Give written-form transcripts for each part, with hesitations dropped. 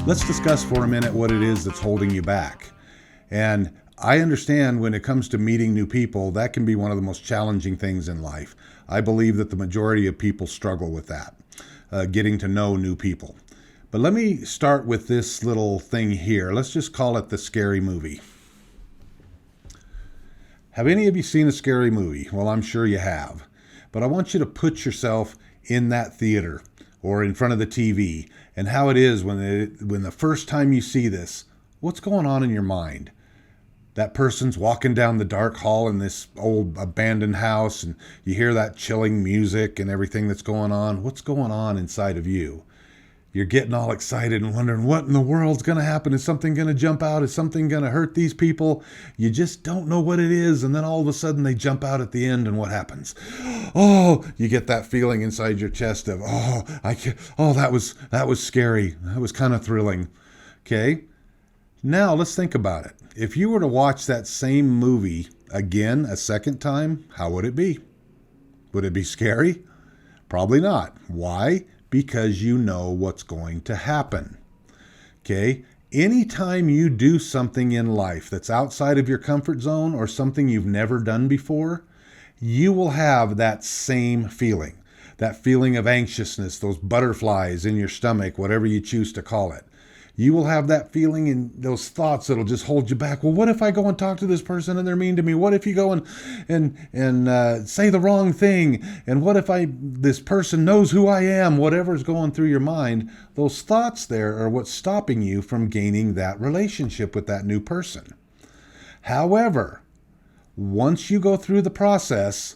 Let's discuss for a minute what it is that's holding you back. And I understand when it comes to meeting new people, that can be one of the most challenging things in life. I believe that the majority of people struggle with that, getting to know new people. But let me start with this little thing here. Let's just call it the scary movie. Have any of you seen a scary movie? Well, I'm sure you have. But I want you to put yourself in that theater or in front of the TV, and how it is when the first time you see this, what's going on in your mind? That person's walking down the dark hall in this old abandoned house, and you hear that chilling music and everything that's going on. What's going on inside of you? You're getting all excited and wondering what in the world's going to happen. Is something going to jump out? Is something going to hurt these people? You just don't know what it is. And then all of a sudden they jump out at the end, and what happens? Oh, you get that feeling inside your chest of, that was scary. That was kind of thrilling. Okay. Now let's think about it. If you were to watch that same movie again a second time, how would it be? Would it be scary? Probably not. Why? Because you know what's going to happen. Okay? Anytime you do something in life that's outside of your comfort zone or something you've never done before, you will have that same feeling. That feeling of anxiousness, those butterflies in your stomach, whatever you choose to call it. You will have that feeling and those thoughts that'll just hold you back. Well, what if I go and talk to this person and they're mean to me? What if you go and say the wrong thing? And what if this person knows who I am? Whatever's going through your mind, those thoughts there are what's stopping you from gaining that relationship with that new person. However, once you go through the process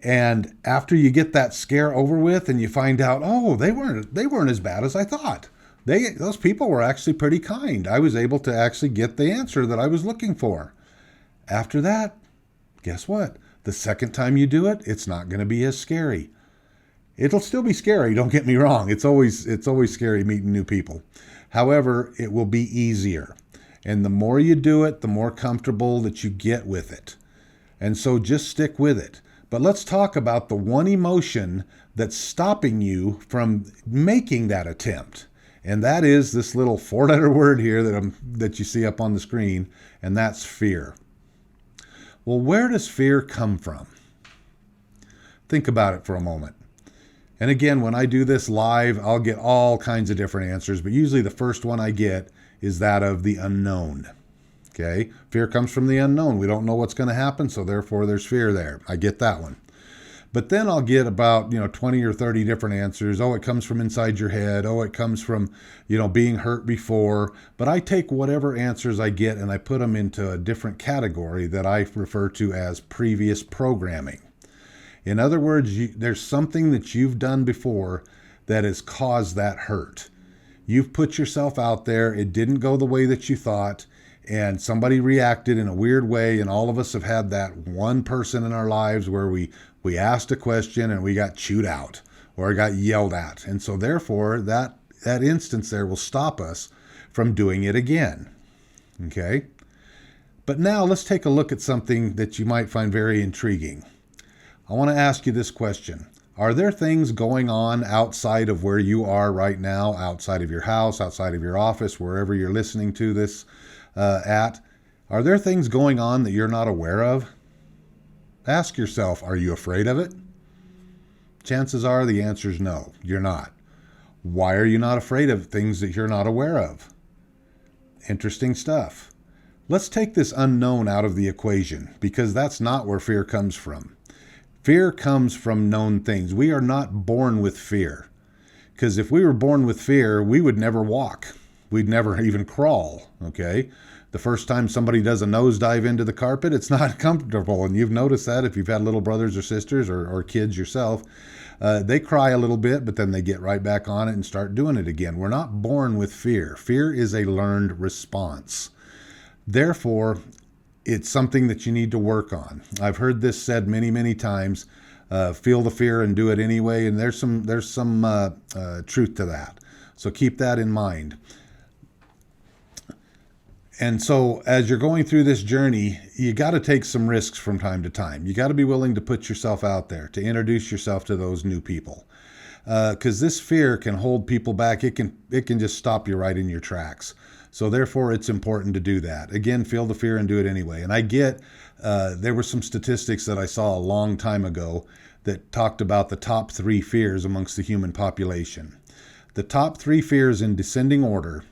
and after you get that scare over with and you find out, oh, they weren't as bad as I thought. Those people were actually pretty kind. I was able to actually get the answer that I was looking for. After that, guess what? The second time you do it, it's not going to be as scary. It'll still be scary, don't get me wrong. It's always scary meeting new people. However, it will be easier. And the more you do it, the more comfortable that you get with it. And so just stick with it. But let's talk about the one emotion that's stopping you from making that attempt. And that is this little 4-letter word here that you see up on the screen, and that's fear. Well, where does fear come from? Think about it for a moment. And again, when I do this live, I'll get all kinds of different answers, but usually the first one I get is that of the unknown. Okay? Fear comes from the unknown. We don't know what's going to happen, so therefore there's fear there. I get that one. But then I'll get about 20 or 30 different answers. Oh, it comes from inside your head. Oh, it comes from being hurt before. But I take whatever answers I get and I put them into a different category that I refer to as previous programming. In other words, there's something that you've done before that has caused that hurt. You've put yourself out there. It didn't go the way that you thought. And somebody reacted in a weird way, and all of us have had that one person in our lives where we asked a question and we got chewed out or got yelled at. And so therefore, that instance there will stop us from doing it again. Okay? But now let's take a look at something that you might find very intriguing. I want to ask you this question. Are there things going on outside of where you are right now, outside of your house, outside of your office, wherever you're listening to this at? Are there things going on that you're not aware of? Ask yourself, are you afraid of it? Chances are the answer is no, you're not. Why are you not afraid of things that you're not aware of? Interesting stuff. Let's take this unknown out of the equation because that's not where fear comes from. Fear comes from known things. We are not born with fear. Because if we were born with fear, we would never walk. We'd never even crawl, okay? The first time somebody does a nosedive into the carpet, it's not comfortable. And you've noticed that if you've had little brothers or sisters or kids yourself, they cry a little bit, but then they get right back on it and start doing it again. We're not born with fear. Fear is a learned response. Therefore, it's something that you need to work on. I've heard this said many, many times, feel the fear and do it anyway. And there's some truth to that. So keep that in mind. And so as you're going through this journey, you got to take some risks from time to time. You got to be willing to put yourself out there, to introduce yourself to those new people. Because this fear can hold people back. It can just stop you right in your tracks. So therefore, it's important to do that. Again, feel the fear and do it anyway. And I get, there were some statistics that I saw a long time ago that talked about the top 3 fears amongst the human population. The top 3 fears in descending order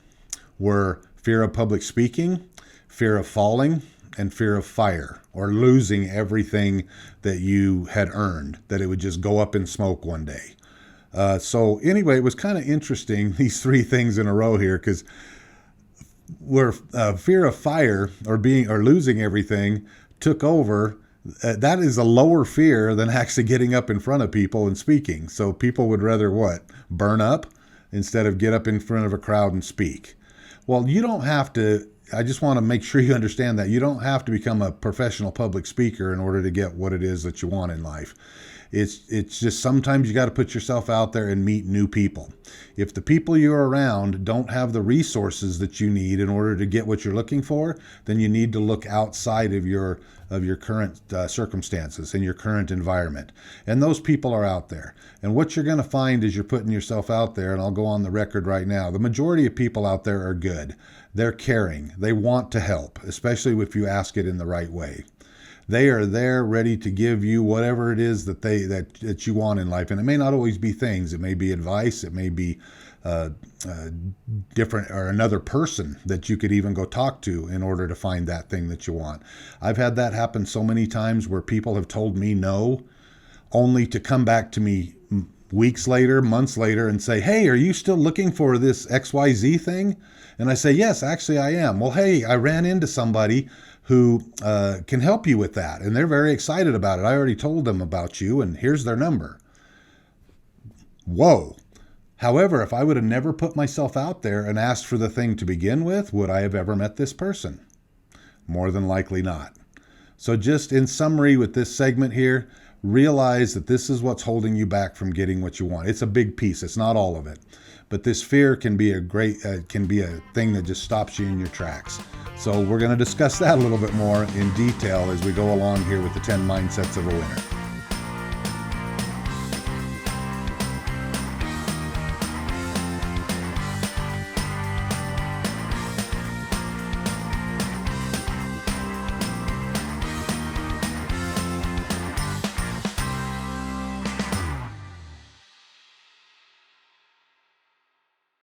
were fear of public speaking, fear of falling, and fear of fire, or losing everything that you had earned, that it would just go up in smoke one day. So anyway, it was kind of interesting, these 3 things in a row here, because where fear of fire or losing everything took over, that is a lower fear than actually getting up in front of people and speaking. So people would rather what? Burn up instead of get up in front of a crowd and speak. Well, you don't have to. I just want to make sure you understand that you don't have to become a professional public speaker in order to get what it is that you want in life. It's just sometimes you got to put yourself out there and meet new people. If the people you're around don't have the resources that you need in order to get what you're looking for, then you need to look outside of your current circumstances and your current environment. And those people are out there. And what you're going to find as you're putting yourself out there, and I'll go on the record right now, the majority of people out there are good. They're caring. They want to help, especially if you ask it in the right way. They are there ready to give you whatever it is that you want in life. And it may not always be things. It may be advice. It may be different, or another person that you could even go talk to in order to find that thing that you want. I've had that happen so many times where people have told me no, only to come back to me weeks later, months later, and say, hey, are you still looking for this XYZ thing? And I say, yes, actually I am. Well, hey, I ran into somebody who can help you with that. And they're very excited about it. I already told them about you, and here's their number. Whoa. However, if I would have never put myself out there and asked for the thing to begin with, would I have ever met this person? More than likely not. So just in summary with this segment here, realize that this is what's holding you back from getting what you want. It's a big piece. It's not all of it. But this fear can be a thing that just stops you in your tracks. So we're going to discuss that a little bit more in detail as we go along here with the 10 Mindsets of a Winner.